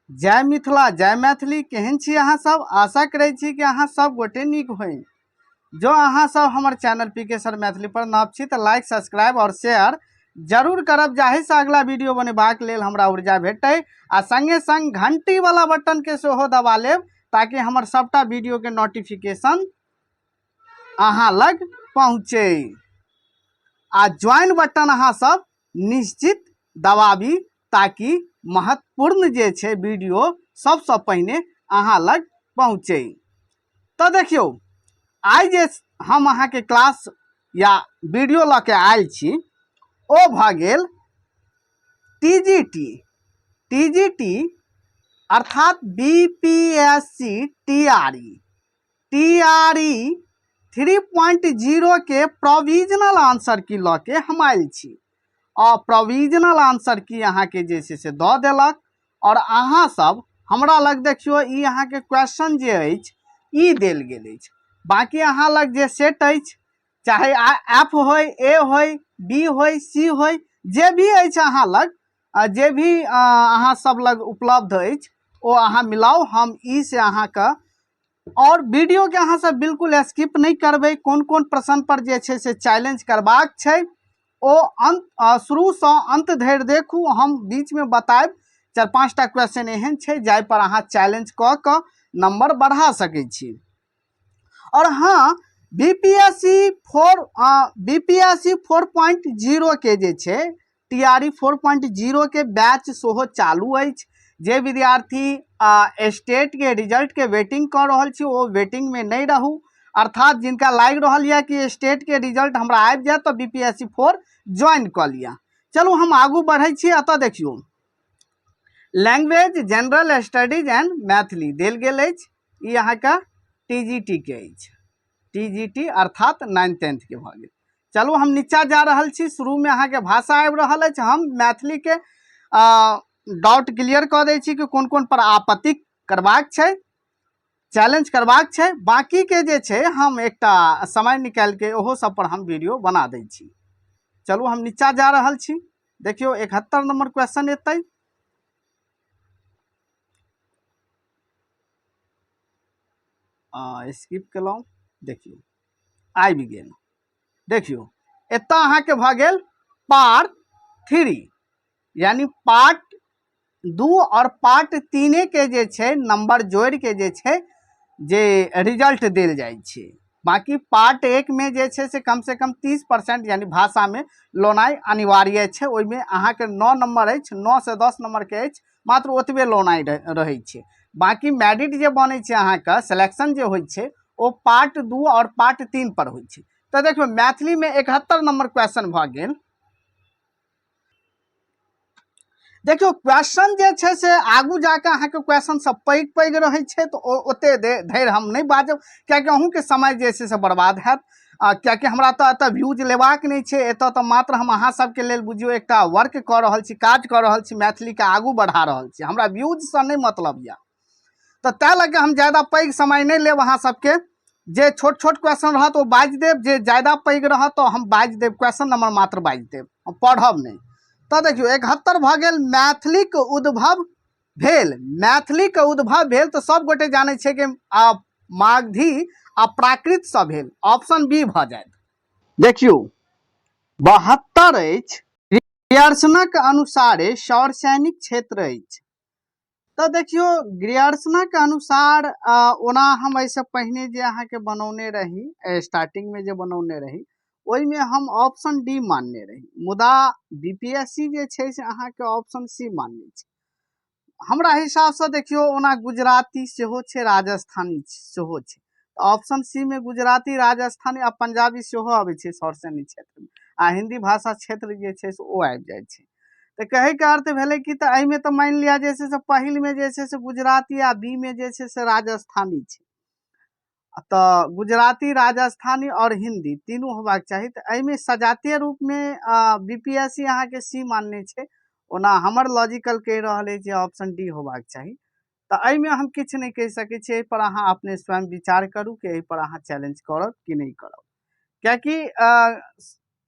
जय मिथिला जय मैथिली। केहन छी अहाँ सब? आशा करै छी कि अहाँ सब गोटे नीक होइ। जो अहाँ सब हमर चैनल पीके सर मैथिली पर नव छी तऽ लाइक सब्सक्राइब और शेयर जरूर करब, जाहि से अगला वीडियो बनेबाक लेल हमरा ऊर्जा भेटै। आ संगे संग घंटी वाला बटन के सेहो दबा लेब ताकि हमर सबटा वीडियो के नोटिफिकेशन अहाँ लग पहुँचे। आ ज्वाइन बटन अहाँ सब निश्चित दबाबी ताकि महत्वपूर्ण जे छे वीडियो सबसे पहिने अहाँ लग पहुँचे। तो देखियो आई जे हम अहाँ के क्लास या वीडियो ल के आयल छी ओ भ गेल टीजीटी अर्थात बीपीएससी टीआरई 3.0 के प्रोविजनल आंसर की ल के हम आयल छी। और प्रोविजनल आंसर की अहाँ के जे से द देलक और अहाँ सब हमरा लग देखियो ई अहाँ के क्वेश्चन जे अछि ई देल गेल अछि। बाकी अहाँ लग जे सेट अछि, चाहे एफ होय, ए होय, बी होय, सी होय, जे भी अछि अहाँ लग, जे भी अहाँ सब लग उपलब्ध अछि ओ अहाँ मिलाओ। हम ई से अहाँ का और वीडियो के अहाँ सब बिल्कुल स्किप नहीं करबे। कौन कौन प्रश्न पर जे छे से चैलेंज करबाक छे ओ अंत शुरू से अंत धरि देखू। हम बीच में बताएब 4-5 टा क्वेश्चन एहन छे जाय पर अहाँ चैलेंज क के नंबर बढ़ा सके छी। और हाँ, बीपीएससी 4.0 के जे छे टीआरई 4.0 के बैच सोहो चालू अछि। जे विद्यार्थी स्टेट के रिजल्ट के वेटिंग कर रहल छी ओ वेटिंग में नहीं रहू। अर्थात जिनका लाग रहल है कि स्टेट के रिजल्ट हमरा आबि जाए तो बीपीएससी 4 ज्वाइन क लिया। चलू हम आगू बढ़े छी। अतः देखियो language general studies and Maithili देल गेल अछि। ई अहाँ का टीजीटी के अछि। टीजीटी अर्थात 9th-10th के भ गेल। चलू हम नीचा जा रहल छी। शुरू में अहाँ के भाषा आबि रहल अछि। हम मैथिली के डाउट क्लियर क दै छी कि कोन कोन पर आपत्ति करबाक छै, चैलेंज करबाक छै। बाकी के जे छे हम एकटा समय निकाल के ओहो सब पर हम वीडियो बना दै छी। चलू हम नीचा जा रहल छी। देखियो 71 नंबर क्वेश्चन एतै। स्किप केलौं। देखियो आबि गेल। देखियो एतऽ अहाँ के भ गेल पार्ट 3 यानी पार्ट 2 और पार्ट 3 के जे छे नंबर जोड़ के जे छे जे रिजल्ट देल जाय छे। बाकी पार्ट 1 में जे छे से कम 30% यानी भाषा में लोनाई अनिवार्य छे। ओइ में अहाँ के 9 नंबर अछि, 9 से 10 नंबर के अछि, मात्र ओतबे लोनाई रहे छे। बाकी मेरिट जे बने छे अहाँ का सिलेक्शन जे होय छे ओ पार्ट 2 और पार्ट 3 पर होय छे। तो देखियो मैथिली में 71 नंबर क्वेश्चन भ गेल। देखियो क्वेश्चन जे छे से आगू जाके अहाँ के क्वेश्चन सब पैघ रहे छे तो ओते धैर हम नहीं बाजब, क्या अहूँ के समय जे से बर्बाद हैत। क्या हमरा तो एत व्यूज लेबाक नहीं छे। एत तो मात्र हम अहाँ सब के लेल बुझियो एकटा वर्क कर रहल छी, काज कर रहल छी, मैथिली के आगू बढ़ा रहल छी। हमरा व्यूज से नहीं मतलब या तो तै लगे हम ज्यादा पैघ समय नहीं लेब। अहाँ सबके जे छोट छोट क्वेश्चन रहत वो बाज देव, जे ज्यादा पैघ रहत तो हम बाज देव, क्वेश्चन नंबर मात्र बाज देव, हम पढ़ब नहीं। तो देखियो 71 भ गेल मैथिली के उद्भव भेल। मैथिली के उद्भव भेल तो सब गोटे जाने छे कि मागधी आ प्राकृत से भेल। ऑप्शन बी भ जाए। देखियो 72 अछि। ग्रियर्सनक अनुसारे सौरसैनिक क्षेत्र अछि। तो देखियो ग्रियर्सन के अनुसार ओना हम ऐसे पहले जे अहाँ के बनौने रही, स्टार्टिंग में जे बनौने रही ओइ में हम ऑप्शन डी मानने रही। मुदा बीपीएससी जे छे से अहाँ के ऑप्शन सी मानने छे। हमरा हिसाब से देखियो ओना गुजराती सेहो छे, राजस्थानी सेहो छे। ऑप्शन सी में गुजराती, राजस्थानी आ पंजाबी सेहो आबै छे सौरसैनिक क्षेत्र में। आ हिंदी भाषा क्षेत्र जे छे से ओ आबि जाए छे। तो कहे के अर्थ भेले कि तो एहि में तो मान लिया जैसे से पहिल में जैसे से गुजराती आ बी में जैसे से राजस्थानी छे। तो गुजराती, राजस्थानी और हिंदी तीनों होबाक चाहिए। तो एहि में सजातीय रूप में बीपीएससी अहाँ के सी मानने छे। ओना हमर लॉजिकल कह रहल है जे ऑप्शन डी होबाक चाहिए। तो एहि में हम किछ नहीं कह सके छे। पर अहाँ अपने स्वयं विचार करू कि एहि पर अहाँ चैलेंज करब कि नहीं करब। क्या कि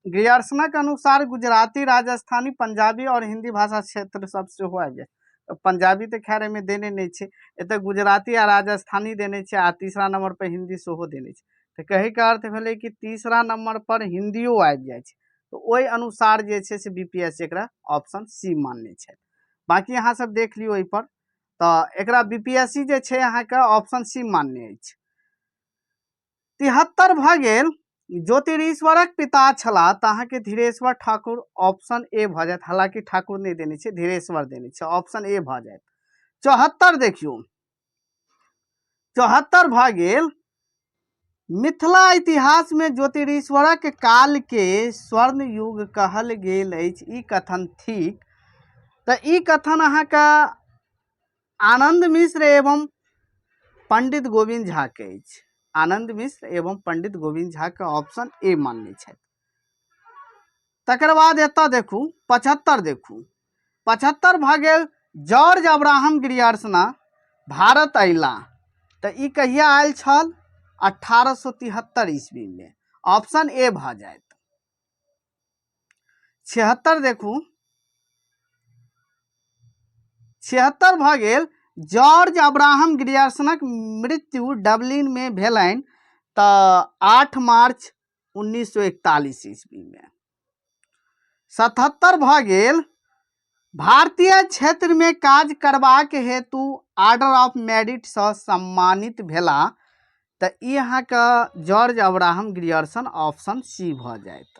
ग्रियर्सन के अनुसार गुजराती, राजस्थानी, पंजाबी और हिंदी भाषा क्षेत्र सबसे हो जाए। पंजाबी तो खैर एहिमे देने नहीं छै, एतऽ गुजराती आ राजस्थानी देने छै, आ तीसरा नंबर पर हिंदी सेहो देने छै। तो कहे के अर्थ भेलै कि तीसरा नंबर पर हिंदियो आबि जाइ छै, तो ओहि अनुसार जे छै से बीपीएससी एकरा ऑप्शन सी मानने छै। बाकी अहाँ सब देख लियौ एहि पर, तो एकरा बीपीएससी जे छै अहाँके ऑप्शन सी मानने अछि। 73 भऽ गेल, ज्योतिरीश्वरक पिता छलाह तऽ अहाँके धीरेश्वर ठाकुर, ऑप्शन ए भऽ जायत। हालांकि ठाकुर नहीं देने छै, धीरेश्वर देने छै, ऑप्शन ए भऽ जायत। 74 देखियौ, 74 भऽ गेल, मिथिला इतिहास में ज्योतिरीश्वरक काल के स्वर्ण युग कहल गेल अछि, ई कथन थिक? तऽ ई कथन अहाँके आनंद मिश्र एवं पंडित गोविंद झा के अछि। आनंद मिश्र एवं पंडित गोविंद झा के ऑप्शन ए मानने छै। तकर बाद एतऽ देखू 75 देखू, 75 भऽ गेल, जॉर्ज अब्राहम ग्रियर्सन भारत अयला तऽ ई कहिया आयल छल? 1873 ईस्वी में, ऑप्शन ए भऽ जायत। 76 देखू, 76 भऽ गेल, जॉर्ज अब्राहम ग्रियर्सनक मृत्यु डबलिन में भेलनि तऽ 8 मार्च 1941 ईस्वी में। 77 भऽ गेल, भारतीय क्षेत्र में काज करबाक हेतु ऑर्डर ऑफ मेरिट से सम्मानित भेला तऽ ई अहाँके George Abraham Grierson, option C भऽ जायत।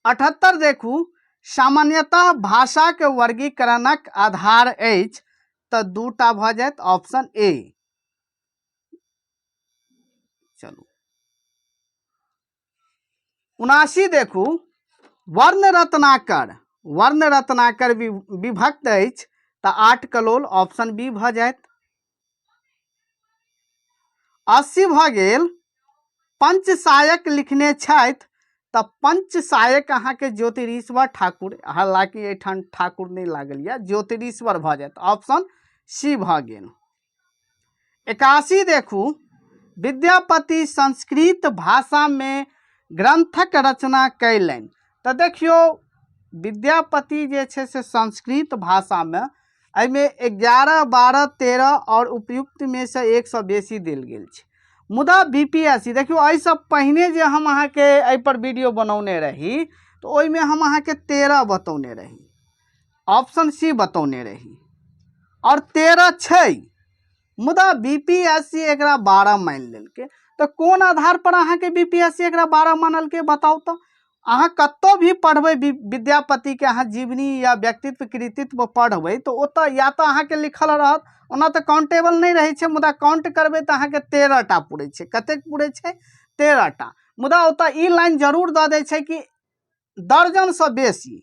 78 देखू, सामान्यतः भाषा के वर्गीकरणक आधार अछि तऽ दूटा भऽ जायत, ऑप्शन ए। चलू 79 देखू, वर्ण रत्नाकर, वर्ण रत्नाकर विभक्त अछि तऽ 8 कलोल, ऑप्शन बी भऽ जायत। 80 भऽ गेल, पंचसायक लिखने छथि तऽ पंचसायक अहाँके ज्योतिरीश्वर ठाकुर, हालांकि एहिठाम ठाकुर नहीं लागल यऽ, ज्योतिरीश्वर भऽ जायत, ऑप्शन सी भऽ गेल। 81 देखू, विद्यापति संस्कृत भाषा में ग्रंथक रचना कयलनि तऽ देखियौ विद्यापति जे छै से संस्कृत भाषा में एहिमे 11, 12, 13 और उपयुक्त में से 1 से बेसी देल गेल छै। मुदा बीपीएससी देखियौ एहिसँ पहिने जे हम अहाँके एहि पर वीडियो बनौने रही तो ओहिमे हम अहाँके 13 बतौने रही, ऑप्शन सी बतौने रही, और 13 छै, मुदा बीपीएससी एकरा 12 मानि लेलकै। तो कोन आधार पर अहाँके बीपीएससी एकरा 12 मानलकै बताउ तो? अहाँ कतौ भी पढ़बै विद्यापति के अहाँ जीवनी या व्यक्तित्व कृतित्व पढ़बै तो ओतऽ या तो अहाँके लिखल रहत, ओना तो काउंटेबल नहीं रहे छै, मुदा काउंट करबै तऽ अहाँके 13 टा पूरे छै। कतेक पूरे छै? 13 टा। मुदा ओतऽ ई लाइन जरूर दऽ दै छै कि दर्जन से बेसी,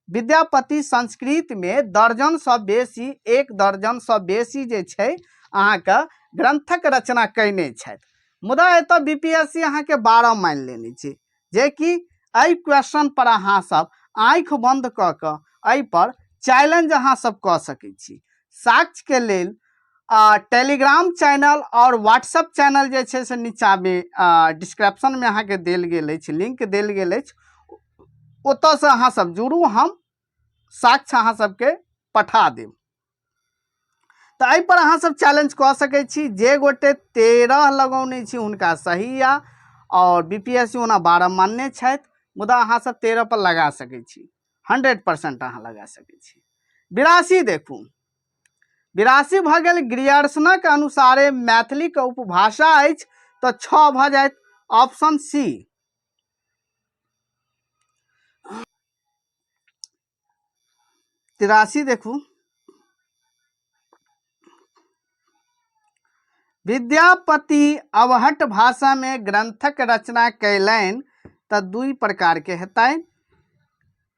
विद्यापति संस्कृत में दर्जन से बेसी, 1 दर्जन से बेसी जे छै अहाँके ग्रंथक रचना कयने छथि। मुदा एतऽ बीपीएससी अहाँके 12 मानि लेने छै, जे कि एहि क्वेश्चन पर अहाँ सब आँख बंद कऽ कऽ एहि पर चैलेंज अहाँ सब कऽ सकै छी। साक्ष्य के लेल टेलीग्राम चैनल और व्हाट्सएप चैनल जे छै से नीचा में डिस्क्रिप्शन में अहाँके देल गेल अछि, लिंक देल गेल अछि, ओतऽ से अहाँ सब जुड़ू, हम साक्ष्य अहाँ सबके पठा देब। तऽ एहि पर अहाँ सब चैलेंज कऽ सकै छी, जे गोटे 13 लगौने छी हुनका सही या, और बीपीएससी ओना 12 मानने छथि, मुदा अहाँ सब 13 पर लगा सकै छी, 100% अहाँ लगा सकै छी। 82 देखू, 82 भऽ गेल, ग्रियर्सनक अनुसारे मैथिली के उपभाषा अछि तऽ 6 भऽ जायत, ऑप्शन सी। 83 देखू, विद्यापति अवहट भाषा में ग्रंथक रचना कयलनि तऽ 2 प्रकार के हेतनि,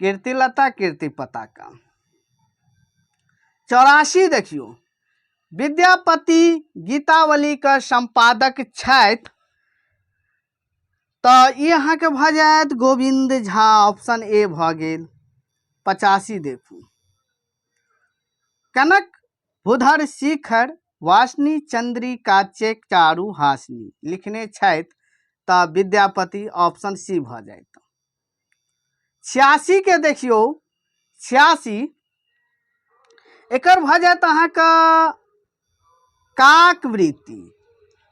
कीर्तिलता कीर्ति पताका। 84 देखियो, विद्यापति गीतावली के संपादक छथि तऽ ई अहाँके भऽ जायत गोविंद झा, ऑप्शन ए भऽ गेल। 85 देखू, कनक भूधर शिखर वासनी चंद्रिका चेक चारू हासनी लिखने छथि तऽ विद्यापति, ऑप्शन सी भऽ जायत। 86 के देखियो, 86 एकर भ जायत अहाँके काकवृत्ति।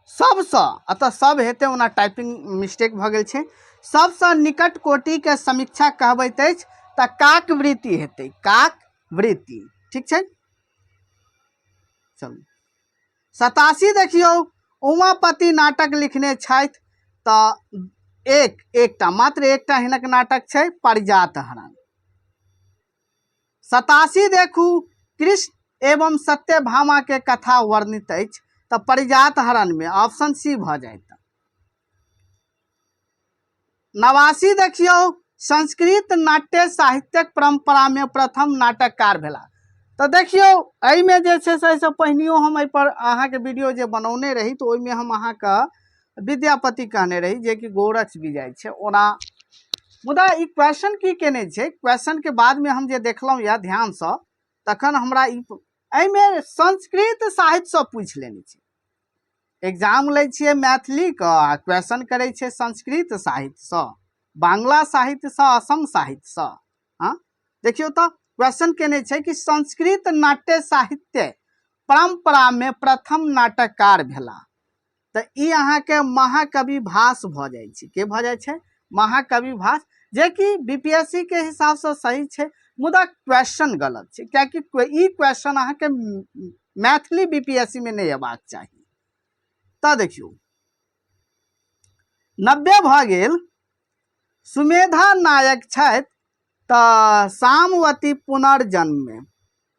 सबसँ अतः सब हेतै ओना टाइपिंग मिस्टेक भऽ गेल छै। सबसँ निकट कोटि के समीक्षा कहबैत अछि तऽ काकवृत्ति हेतै, काकवृत्ति। ठीक छै। चलू 87 देखियौ उमापति नाटक लिखने छथि तऽ एकटा मात्र एकटा हिनक नाटक छै पारिजात हरण। 87 देखू कृष्ण एवं सत्यभामा के कथा वर्णित अछि तऽ पारिजात हरण में ऑप्शन सी भ जायत। 89 देखियौ संस्कृत नाट्य साहित्यक परंपरा में प्रथम नाटककार भेला। तो देखियो एहिमे जे छै से पहिनियो हम एहि पर अहाँके वीडियो जे बनौने रही तो ओहिमे हम अहाँके विद्यापति कहने रही जे कि गोरक्ष विजय छै। ओना मुदा ई क्वेश्चन की केने छै, क्वेश्चन के बाद में हम जे देखलहुँ या ध्यान से तखन हमरा एहिमे संस्कृत साहित्य से पूछि लेने छै। एग्जाम लै छियै मैथिली के आ क्वेश्चन करे छै संस्कृत साहित्य से, बांग्ला साहित्य से, असम साहित्य से। हाँ देखियो तो क्वेश्चन केने छै कि संस्कृत नाट्य साहित्य परंपरा में प्रथम नाटककार भेला तो ई अहाँ के महाकवि भास भ जाय छै। के भ जाय छै? महाकवि भास, जे कि बीपीएससी के हिसाब से सही छै मुदा क्वेश्चन गलत छै, कियाकि ई क्वेश्चन अहाँ के मैथिली बीपीएससी में नहीं हेबाक चाही। तो देखियो 90 भ गेल सुमेधा नायक छथि तो सामवती पुनर्जन्म में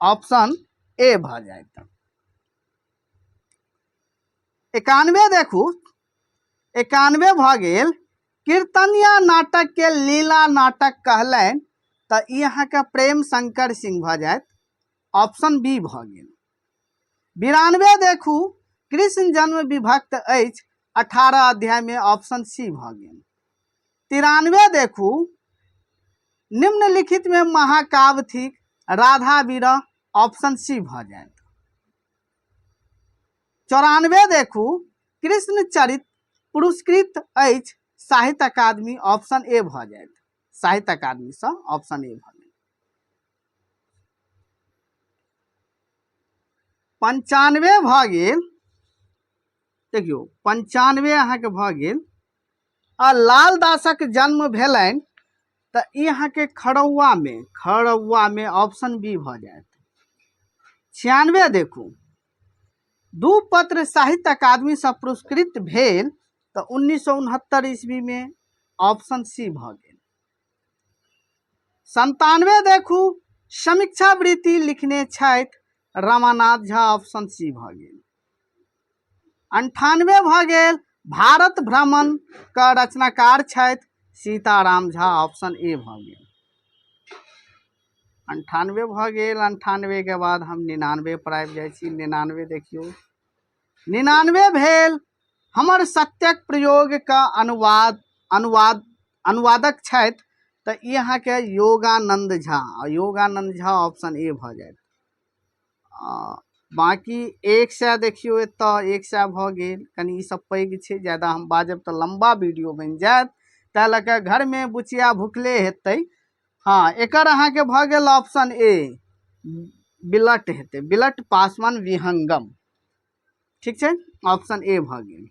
ऑप्शन ए भ जायत। 91 देखू 91 भ गेल कीर्तनिया नाटक के लीला नाटक कहलनि तो ई अहाँ के प्रेम शंकर सिंह भ जायत, ऑप्शन बी भ गेल। 92 देखू कृष्ण जन्म विभक्त अछि 18 अध्याय में, ऑप्शन सी भ गेल। 93 देखू निम्नलिखित में महाकाव्य थी राधा विरह, ऑप्शन सी भ जायत। 94 देखू कृष्ण चरित पुरस्कृत अछि साहित्य अकादमी, ऑप्शन ए भ जायत। साहित्य अकादमी से ऑप्शन ए भ गेल। 95 भ गेल देखियो 95 अहाँ के भ गेल आ लाल दासक जन्म भेलनि तो ई अहाँ के खड़ौआ में ऑप्शन बी भ जायत। 96 देखू दू पत्र साहित्य अकादमी से पुरस्कृत भेल तो 1969 ईस्वी में, ऑप्शन सी भ गेल। 97 देखू समीक्षा वृत्ति लिखने छथि रामानाथ झा, ऑप्शन सी भ गेल। 98 भ गेल भारत भ्रमण का रचनाकार छथि सीताराम झा, ऑप्शन ए भ गेल। 98 भ गेल। 98 के बाद हम 99 पर आबि जाइ छी। 99 देखियो 99 भेल हमर सत्यक प्रयोग का अनुवादक छथि तो ई अहाँ के योगानंद झा, योगानंद झा ऑप्शन ए भ जायत। बाकी 100 देखियो एतऽ 100 भ गेल, कनी ई सब पैघ छै, ज्यादा हम बाजब तो लंबा वीडियो बनि जायत, तै लऽ के घर में बुचिया भुखले हेतै। हाँ एकर अहाँ के भ गेल ऑप्शन ए बिलट हेतै, बिलट पासवान विहंगम। ठीक छै, ऑप्शन ए भ गेल।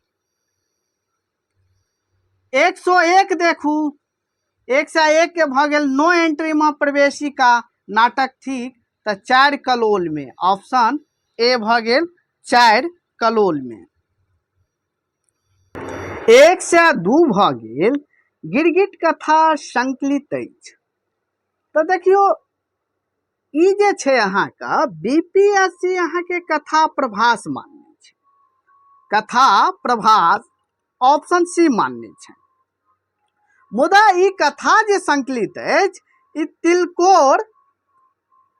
101 देखू 101 के भ गेल नो एंट्री में प्रवेशिका नाटक थी तो 4 कलोल में, ऑप्शन ए भ गेल 4 कलोल में। 102 भ गेल गिरगिट कथा संकलित अछि तो देखियो ई जे छै अहाँ का बीपीएससी अहाँ के कथा प्रभास मानने छै, कथा प्रभास ऑप्शन सी मानने छै। मुदा ई कथा जे संकलित अछि ई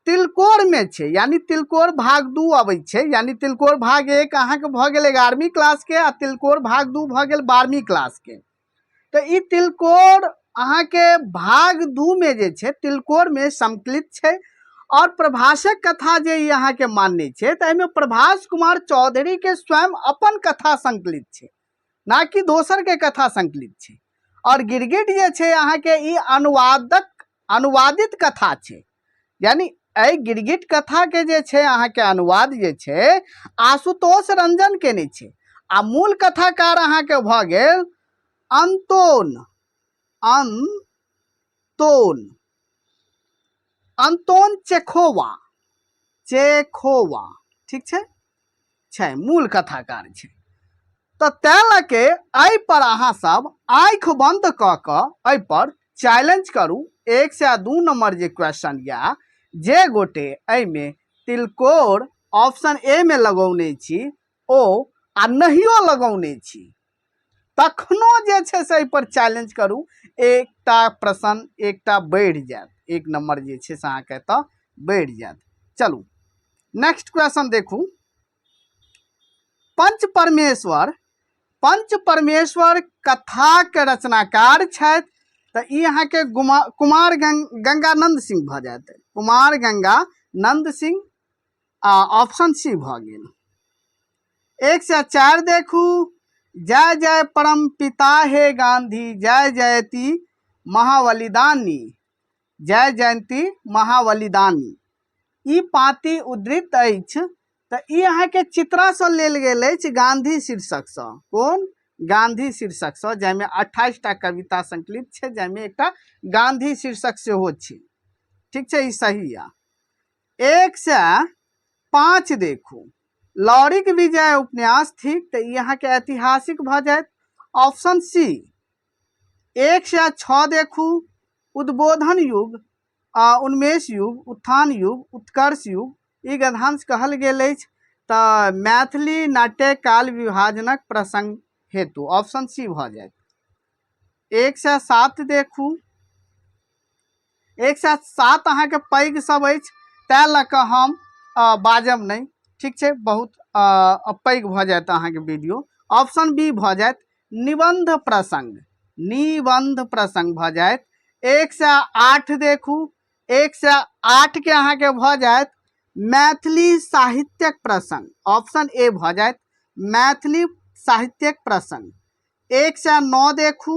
तिलकोर में छै, यानी तिलकोर भाग 2 अबै छै, यानी तिलकोर भाग 1 अहाँ के भ गेल 11वीं क्लास के आ तिलकोर भाग 2 भ गेल 12वीं क्लास के। तो ई तिलकोर अहाँ के भाग 2 में जे छै तिलकोर में संकलित छै और प्रभासक कथा जे ई अहाँ के मानने छै तो एमे प्रभास कुमार चौधरी के स्वयं अपन कथा संकलित छै, ना कि दोसर के कथा संकलित छै। और गिरगिट जे छै अहाँ के ई अनुवादित कथा छै, यानी एहि गिरगिट कथा के जे छै अहाँके अनुवाद जे छै आशुतोष रंजन केने छै आ मूल कथाकार अहाँके भऽ गेल अंतोन चेखोवा ठीक छै मूल कथाकार छै। तो तैं लऽ के एहि पर अहाँ सब आँखि बंद कऽ कऽ एहि पर चैलेंज करू। 1 से 2 नंबर जे क्वेश्चन या जे गोटे एहिमे तिलकोर ऑप्शन ए में लगौने छी ओ आ नहियो लगौने छी तखनो जे छै से एहि पर चैलेंज करू। एकटा प्रश्न एकटा बढ़ि जायत, 1 नंबर जे छै से अहाँके तऽ बढ़ि जायत। चलू नेक्स्ट क्वेश्चन देखू। पंच परमेश्वर कथा के रचनाकार छथि तऽ ई अहाँके कुमार गंगानंद सिंह भऽ जायत। कुमार गंगानंद सिंह ऑप्शन सी भऽ गेल। 1 से 4 देखू। जय जय परम पिता हे गांधी जय जयती महाबलिदानी जय जयंती महाबलिदानी ई पाँति उद्धृत अछि तऽ ई अहाँके चित्रा से लेल गेल अछि गांधी शीर्षक से। कोन गांधी शीर्षक से, जाहिमे 28टा कविता संकलित छै, जाहिमे एकटा गांधी शीर्षक सेहो छै। ठीक छै, ई सही है। 1 से 5 देखू। लौरिक विजय उपन्यास थिक तऽ ई अहाँके ऐतिहासिक भऽ जायत, ऑप्शन सी। 1 से 6 देखू। उद्बोधन युग, उन्मेष युग, उत्थान युग, उत्कर्ष युग ई गद्यांश कहल गेल अछि तऽ मैथिली नाट्य काल विभाजनक प्रसंग हेतु ऑप्शन सी भऽ जायत। 1 से 7 देखू। 1 से 7 अहाँके पैघ सब अछि तैं लऽ कऽ हम बाजब नहि। ठीक छै, बहुत पैघ भऽ जायत अहाँके वीडियो। ऑप्शन बी भऽ जायत निबंध प्रसंग भऽ जायत। 1 से 8 देखू। 1 से 8 के अहाँके भऽ जायत मैथिली साहित्यक प्रसंग, ऑप्शन ए भऽ जायत मैथिली साहित्यक प्रसंग। 1 से 9 देखू।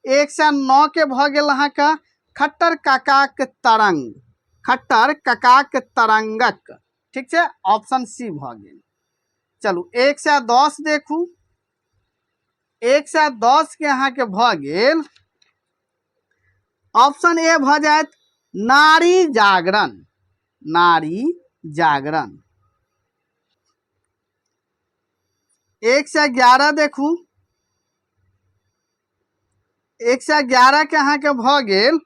1 से 9 के भऽ गेल अहाँके खट्टर काकाक तरंगक। ठीक छै, ऑप्शन सी भऽ गेल। चलू 1 से 10 देखू। 1 से 10 के अहाँके भऽ गेल ऑप्शन ए भऽ जायत नारी जागरण। 1 से 11 देखू। 1 से 11 के अहाँके भऽ गेल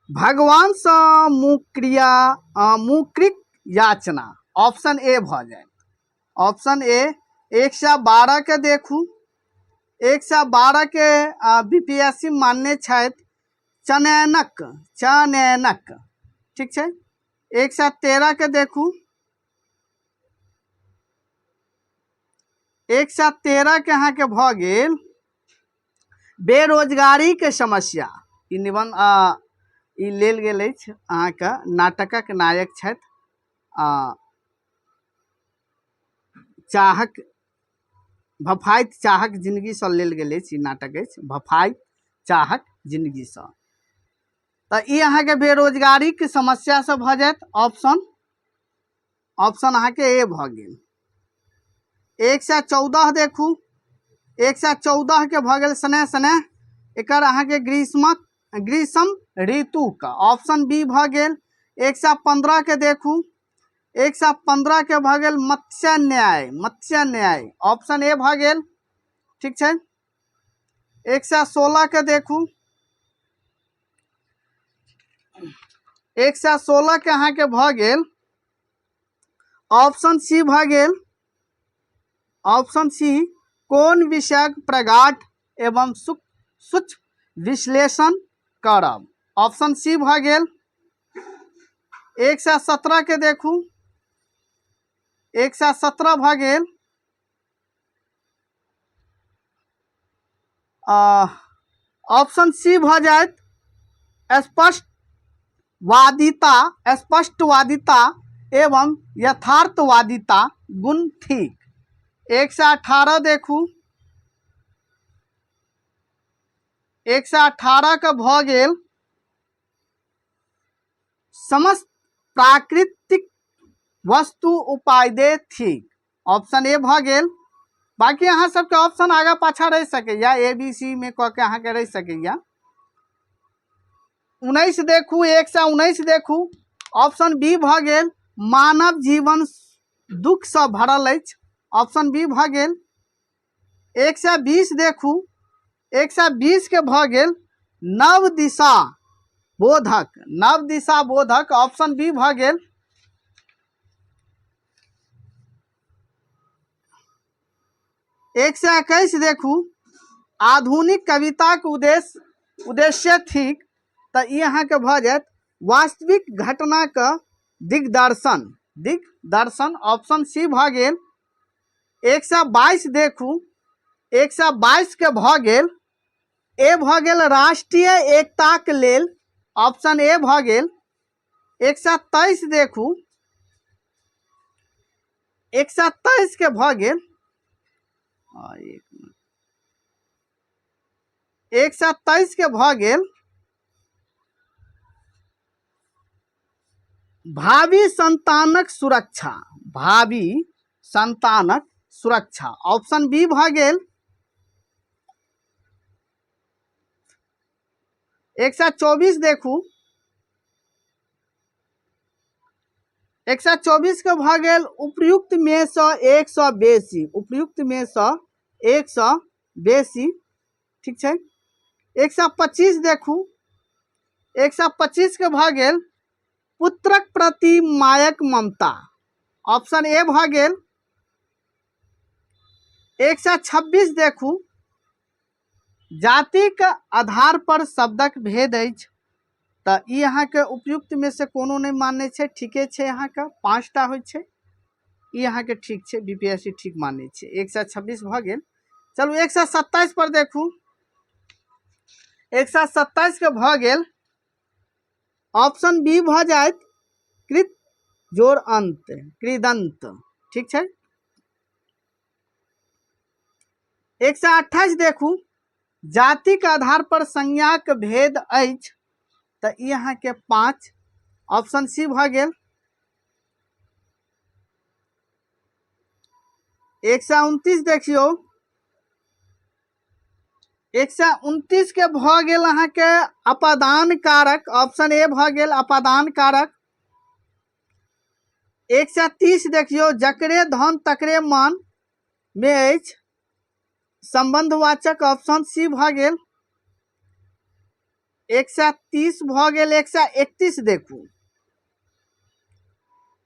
भगवान सँ मुक्रिक याचना, ऑप्शन ए भऽ जायत, ऑप्शन ए। 1 से 12 के देखू। 1 से 12 के बीपीएससी मानने छथि चनैनक। ठीक छै। 1 से 13 के देखू। 1 से 13 के अहाँके भऽ गेल बेरोजगारी के समस्या। ई निबंध ई लेल गेल अछि अहाँके नाटकक नायक छथि चाहक, भफाइत चाहक जिंदगी से लेल गेल अछि। ई नाटक अछि भफाइत चाहक जिंदगी से। तऽ ई अहाँके बेरोजगारी के समस्या से भऽ जायत, ऑप्शन अहाँके ए भऽ गेल। 1 से 14 देखू। 1 से 14 के भऽ गेल सने एकर अहाँके ग्रीष्म ऋतु का, ऑप्शन बी भऽ गेल। 1 से 15 के देखू। 1 से 15 के भऽ गेल मत्स्य न्याय, ऑप्शन ए भऽ गेल। ठीक छै। 1 से 16 के देखू। 1 से 16 के अहाँके भऽ गेल ऑप्शन सी भऽ गेल, ऑप्शन सी। कोन विषयक प्रगाढ़ एवं सूक्ष्म विश्लेषण करब, ऑप्शन सी भऽ गेल। 1 से 17 के देखू। 1 से 17 भऽ गेल ऑप्शन सी भऽ जायत स्पष्टवादिता एवं यथार्थवादिता गुण ठीक। 1 से 18 देखू। 1 से 18 के भऽ गेल समस्त प्राकृतिक वस्तु उपाय दे ठीक। ऑप्शन ए भ गेल। बाकी अहाँ सबके ऑप्शन आगा पाछा रह सकैया, ए बी सी में क के अहाँके रह सकैया। 19 देखू, 119 देखू। ऑप्शन बी भ गेल मानव जीवन दुख से भरल अछि। ऑप्शन बी भ गेल। 120 देखू, 120 के भ गेल नव दिशा बोधक, नव दिशा बोधक। ऑप्शन बी भ गेल। 121 देखू आधुनिक कविता के उद्देश्य थिक, तो ये अहाँ के भ जायत वास्तविक घटना का दिग्दर्शन, दिग्दर्शन। ऑप्शन सी भ गेल। 122 देखू, 122 के भ गेल ए भ गेल राष्ट्रीय एकता के लेल। ऑप्शन ए भ गेल। 123 देखू, 127 के भ गेल 127 के भ गेल भावी संतानक सुरक्षा, भावी संतानक सुरक्षा। ऑप्शन बी भ गेल। 124 देखू, 124 के भ गेल उपयुक्त में से 100 बेसी, उपयुक्त में से 100 बेसी। ठीक छै। 125 देखू, 125 के भ गेल पुत्रक प्रति मायक ममता। ऑप्शन ए भ गेल। 126 देखू जाति के आधार पर शब्दक भेद अछि, तो ई अहाँ के उपयुक्त में से कोनो नहीं माने छे, ठीके छे। अहाँ के 5टा होइ छे, ई अहाँ के ठीक छे, बीपीएससी ठीक माने छे। 126 भ गेल। चलू 127 पर देखू, 127 के भ गेल ऑप्शन बी भ जायत कृत जोड़ अंत, कृदंत। ठीक छे। 128 देखू जाति के आधार पर संज्ञा के भेद अछि, तो ई अहाँ के 5। ऑप्शन सी भ गेल। 129 देखियो, 129 के भ गेल अहाँ के अपादान कारक। ऑप्शन ए भ गेल अपादान कारक। 130 देखियो जकरे धन तकरे मान में अछि, संबंधवाचक। ऑप्शन सी भ गेल। 130 भ गेल। 131 देखू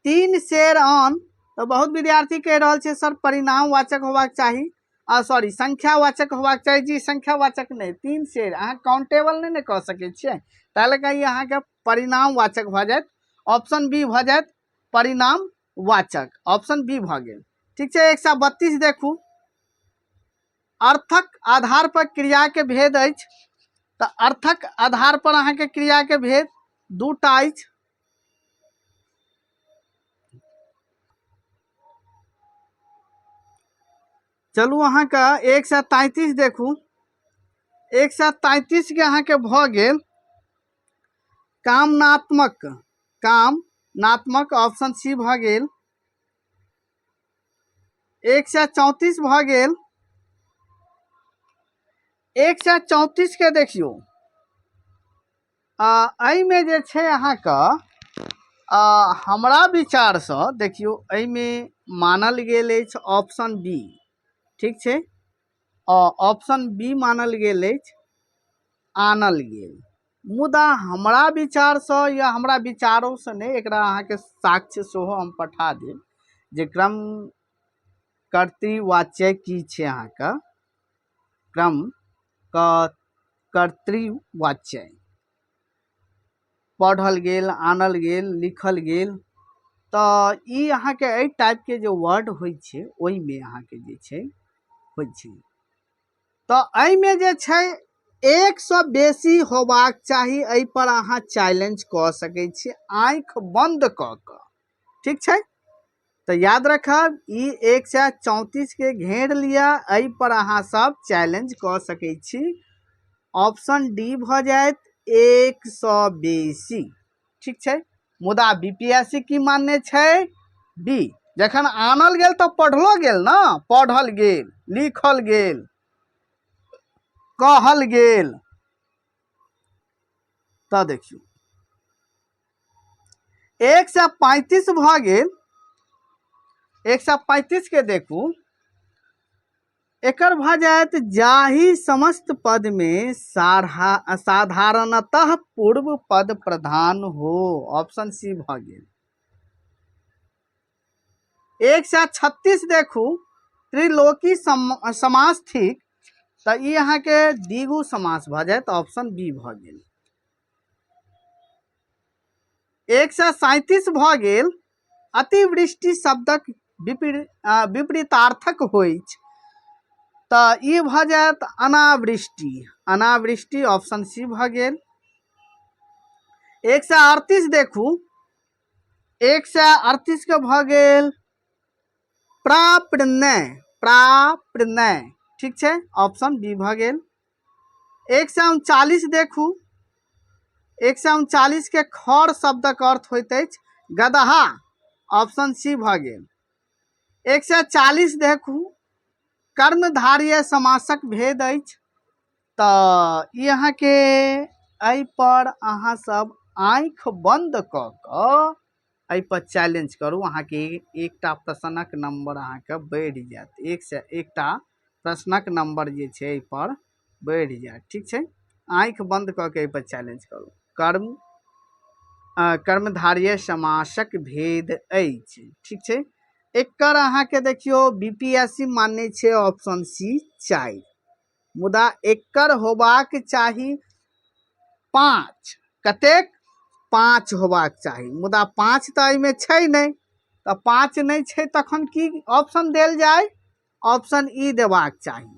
3 शेर आन, तो बहुत विद्यार्थी कह रहा है सर परिणामवाचक होबाक चाहिए, सॉरी संख्यावाचक होबाक चाहिए। जी संख्यावाचक नहीं, 3 शेर अहाँ काउंटेबल नहीं कह सके छिए, ताले कहीं अहाँ के परिणामवाचक भ जायत। ऑप्शन बी भ जायत परिणामवाचक। ऑप्शन बी भ गेल। ठीक है। 132 देखू अर्थक आधार पर क्रिया के भेद अछि, तो अर्थक आधार पर अहाँ के क्रिया के भेद 2टा अछि। चलू अहाँ का 133 देखू, 133 के अहाँ के भ गेल कामनात्मक, कामनात्मक। ऑप्शन सी भ गेल। 134 भ गेल। 134 के देखियो में जे छे अहाँ का हमरा विचार से देखियो में मानल गेल अछि ऑप्शन बी। ठीक छे। ऑप्शन बी मानल गेल अछि आनल गेल, मुदा हमरा विचार से या हमरा विचारों से नहीं, एकरा अहाँ के साक्ष्य सेहो हम पठा देब जे क्रम कर्तृवाच्य की छे। अहाँ का क्रम कर्तृवाच्य पढ़ल गेल, आनल गेल, लिखल गेल, तो ई अहाँ के एई टाइप के जो वर्ड होइ छे ओई में अहाँ के जे छे होइ छे। तो एई में जे छे 100 बेसी होबाक चाही, एई पर अहाँ चैलेंज क सके छी आंख बंद क के। ठीक छे। तो याद रखब ई 134 के घेर लिया, एई पर अहाँ सब चैलेंज क सके छी। ऑप्शन डी भ जायत 100 बेसी। ठीक छे। मुदा बीपीएससी की मानने छै बी। जखन आनल गेल तो पढ़लो गेल ना, पढ़ल गेल, लिखल गेल, कहल गेल। तो देखियो 135 भ गेल। 135 के देखू, एकर भ जायत जाहि समस्त पद में साधारणतः पूर्व पद प्रधान हो। ऑप्शन सी भ गेल। 136 देखू, त्रिलोकी समास थिक, तो ई यहाँ के द्विगु समास भ जायत। ऑप्शन बी भ गेल। 137 भ गेल, अतिवृष्टि शब्दक विपरीतार्थक होइ छै, तो ई भ जायत अनावृष्टि। अनावृष्टि ऑप्शन सी भ गेल। 138 देखू, 138 के भ गेल प्राप्रणय। प्राप्रणय ठीक है, ऑप्शन बी भ गेल। 139 देखू, 139 के खर शब्दक अर्थ होइत अछि गदहा। ऑप्शन सी भ गेल। 140 देखू, कर्मधारय समासक भेद अछि, तो यहाँ के एहि पर अहाँ सब आँख बंद क के एहि पर चैलेंज करू। अहाँ के एकटा प्रश्नक नंबर अहाँ के बढ़ि जायत। एक से एकटा प्रश्नक नंबर जे छै एहि पर बढ़ि जायत। ठीक छै, आँख बंद क के एहि पर चैलेंज करू। कर्मधारय समासक भेद अछि। ठीक छै, एकर अहाँ के देखियो बीपीएससी मानने छै ऑप्शन सी 4, मुदा एकर होबाक चाही 5। कतेक? 5 होबाक चाही, मुदा 5 तो एहिमे छै नहीं। तो 5 नहीं छै तखन की ऑप्शन देल जाय? ऑप्शन ई देबाक चाही।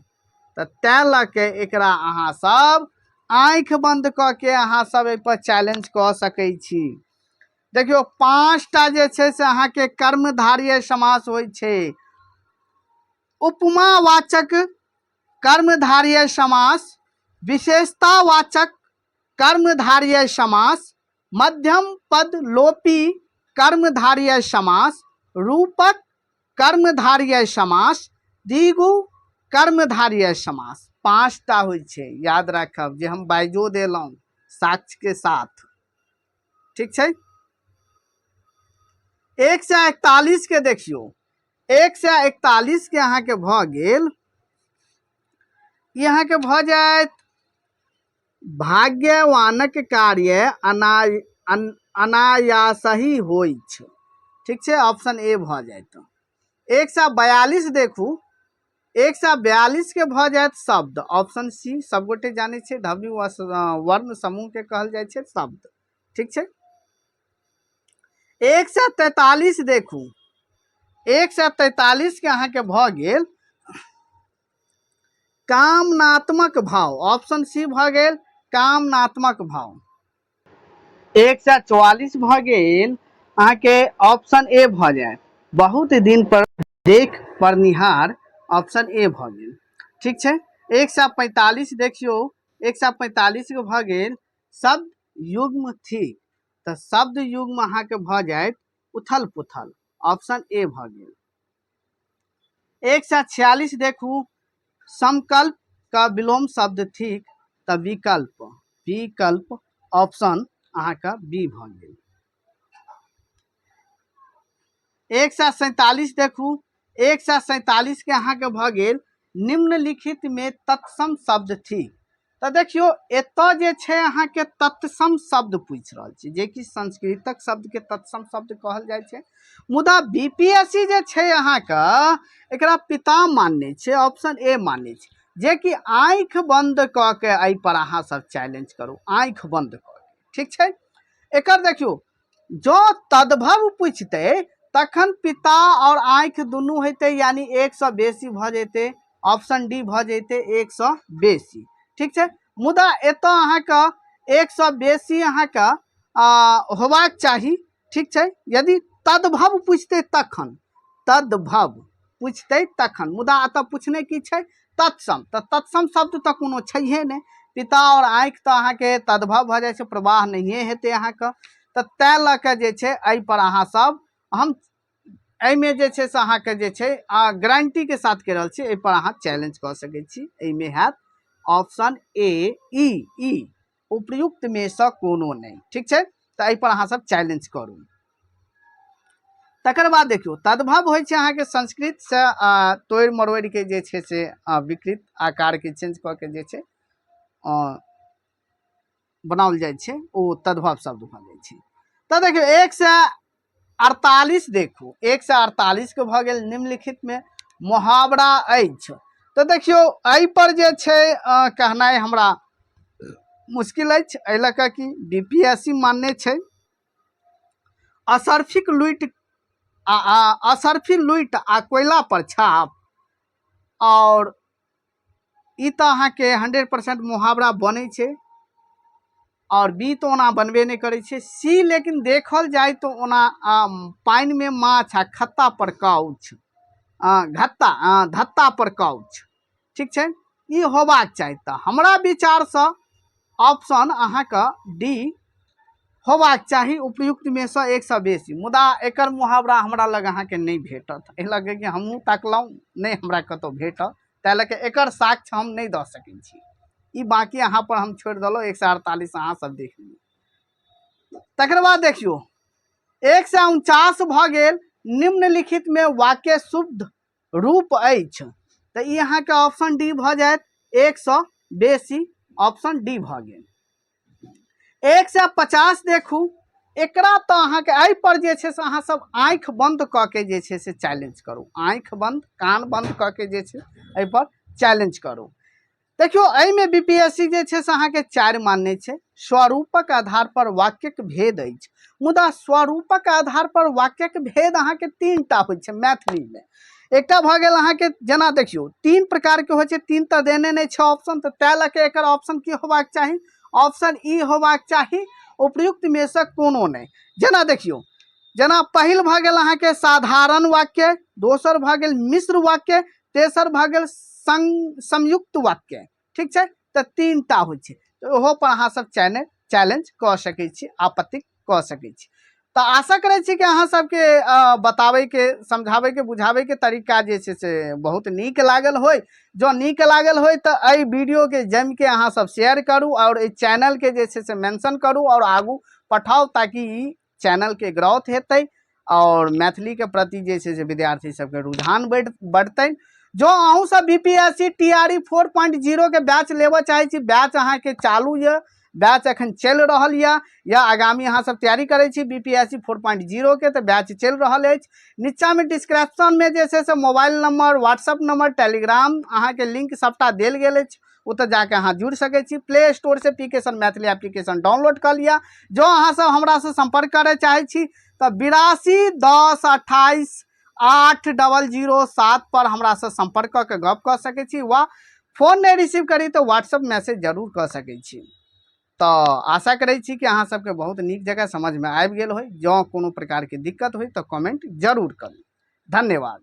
तो तै ल के एकरा अहाँ सब आँख बंद क के अहाँ सब एहि पर चैलेंज क सकै छी। देखियो 5टा जे छै से अहाँ के कर्मधारय समास होइ छै। उपमावाचक कर्मधारय समास, विशेषतावाचक कर्मधारय समास, मध्यम पद लोपी कर्मधारय समास, रूपक कर्मधारय समास, द्विगु कर्मधारय समास। 5टा होइ छै, याद रखब, जे हम बाइजो देलहुं साक्ष्य के साथ। ठीक छै, 141 के देखियो, 141 के अहाँ के भ गेल, यहाँ के भ जायत भाग्यवानक कार्य अनायासही होइ छै। ठीक छै, ऑप्शन ए भ जायत। 142 देखू, 142 के भ जायत शब्द। ऑप्शन सी, सब गोटे जाने छै ध्वनि वर्ण समूह के कहल जाय छै शब्द। ठीक छै, 143 देखू, 143 के अहाँ के भ गेल कामनात्मक भाव। ऑप्शन सी भ गेल कामनात्मक भाव। 144 भ गेल अहाँ के ऑप्शन ए भ जाए बहुत दिन पर देख परनिहार। ऑप्शन ए भ गेल। ठीक छै, 145 देखियो, 145 के भ गेल शब्द युग्म थी, तो शब्द युग्म अहाँ के भ जाए उथल पुथल। ऑप्शन ए भ गेल। 146 देखू, समकल्प का विलोम शब्द थिक, तो विकल्प। विकल्प ऑप्शन अहाँ का बी भ गेल। 147 देखू, 147 के अहाँ के भ गेल निम्नलिखित में तत्सम शब्द थी। तो देखियो एतऽ जे छै अहाँ के तत्सम शब्द पूछ रहल छै, जे कि संस्कृतक शब्द के तत्सम शब्द कहल जाय छै। मुदा बीपीएससी जे छै अहाँ का एकरा पिता मानने छै। ऑप्शन ए मानने छै, जे कि आँख बंद क के एहि पर अहाँ सब चैलेंज करू, आँख बंद क के। ठीक छै, एकर देखियो जो तद्भव पूछते तखन पिता और आँख दुनू हेते, यानी 100 बेसी भ जेते। ऑप्शन डी भ जेते 100 बेसी। ठीक छै, मुदा एतऽ अहाँ का 100 बेसी अहाँ का होबाक चाही। ठीक छै, यदि तद्भव पूछते तखन, तद्भव पूछते तखन, मुदा एतऽ पूछने की छै तत्सम। तो तत्सम शब्द तो कोनो छैहे नहीं। पिता और आँख तो अहाँ के तद्भव भ जाए छै, प्रवाह नहीं हेते अहाँ का। तऽ तैं लऽ कऽ जे छै एहि पर अहाँ सब हम एहिमे जे छै से अहाँके जे छै गारंटी के साथ कहि रहल छी, एहि पर अहाँ चैलेंज कऽ सकै छी। एहिमे हैत ऑप्शन ए ई उपयुक्त में से कोनो नहीं, ठीक है। तो एहि पर अहाँ सब चैलेंज करू। तकर बाद देखियो तद्भव होइ छै अहाँके संस्कृत से तोड़ मरोड़ के जे छै से विकृत आकार के चेंज कऽ के जे छै बनाओल जाइ छै, ओ तद्भव शब्द भऽ जाइ छै। तऽ देखियो 148 देखू 148 के भऽ गेल निम्नलिखित में मुहावरा अछि। तऽ देखियो एहि पर जे छै कहनाइ हमरा मुश्किल अछि, एहि लऽ कऽ कि बीपीएससी मानने छै असरफिक लुटि असरफी लुटि आ कोयला पर छाप, और ई तऽ अहाँके 100% मुहावरा बनै छै, और बी तो ओना बनबे नहीं करे छै। सी लेकिन देखल जाए तो ओना पानि में माछ आ खत्ता पर काउच धत्ता पर काउच, ठीक छै, ई होबाक चाही। तऽ हमरा विचार से ऑप्शन अहाँके डी होबाक चाही उपयुक्त में से 1 से बेसी। मुदा एकर मुहावरा हमरा लग अहाँके नहीं भेटत, एहि लगे कि हमहूँ तकलहुँ नहीं हमरा कतौ भेटत, तै लऽ के एकर साक्ष्य हम नहीं दऽ सकै छी। ई बाकी अहाँ पर हम छोड़ देलहुँ 148 अहाँ सब देख लियौ। तकर बाद देखियो 149 भऽ गेल निम्नलिखित में वाक्य शुद्ध रूप अछि। तऽ ई अहाँके ऑप्शन डी भऽ जायत 1 से बेसी, ऑप्शन डी भऽ गेल। 150 देखू, एकरा तो अहाँके एहि पर जे छै से अहाँ सब आँखि बंद कऽ के जे छै से चैलेंज करू, आँखि बंद कान बंद कऽ के जे छै एहि पर चैलेंज करू। देखियो एहिमे बीपीएससी जे छै से अहाँके 4 मानने छै। स्वरूपक आधार पर वाक्यक भेद अछि, मुदा स्वरूपक आधार पर वाक्यक भेद अहाँके 3टा होइ छै मैथिली में। एकटा भऽ गेल अहाँके जेना देखियो 3 प्रकार के होइ छै, 3 तऽ देने नहीं छै ऑप्शन, तऽ तै लऽ के एकर ऑप्शन की होबाक चाही, ऑप्शन ई होबाक चाही उपयुक्त में से कोनो नहीं। जेना देखियो जेना पहिल भऽ गेल अहाँके साधारण वाक्य, दोसर भऽ गेल मिश्र वाक्य, तेसर भऽ गेल संयुक्त वाक्य, ठीक है। तो 3टा होइ छै, तो ओहो पर अहाँ सब चैलेंज कऽ सकै छी, आपत्ति कऽ सकै छी। तो आशा करै छी कि अहाँ सबके बताबै के समझाबै के बुझाबै के तरीका जे छै से बहुत नीक लागल होय। जो नीक लागल होय तो एहि वीडियो के जम के अहाँ सब शेयर करू और इस चैनल के जे छै से मेंशन करू और आगू पठाओ, ताकि ई चैनल के ग्रोथ हेतै और मैथिली के प्रति जे छै से विद्यार्थी सबके रुझान बढ़तै। जो अहूँ सब बीपीएससी टीआरई 4.0 के बैच लेबऽ चाहे छी, बैच अहाँ के चालू ये, बैच एखन चल रहल या आगामी अहाँ सब तैयारी करै छी बीपीएससी 4.0 के, तो बैच चल रहल अछि। नीचा में डिस्क्रिप्शन में जे छै से mobile number, WhatsApp number, Telegram अहाँ के लिंक सबटा देल गेल अछि, ओतऽ जाके अहाँ जुड़ सकै छी। प्ले स्टोर से एप्लीकेशन मैथिली एप्लीकेशन डाउनलोड कर लिया। जो अहाँ सब हमरा से संपर्क करे चाहे छी तो 82 10 28 8007 पर हमरा से संपर्क कऽ के गप कऽ सकै छी, वा फोन नहीं रिसीव करी तो व्हाट्सएप मैसेज जरूर कऽ सकै छी। तो आशा करै छी कि अहाँ सबके बहुत नीक जगह समझ में आबि गेल होय। जो कोनो प्रकार के दिक्कत होय तो कमेंट जरूर करू। धन्यवाद।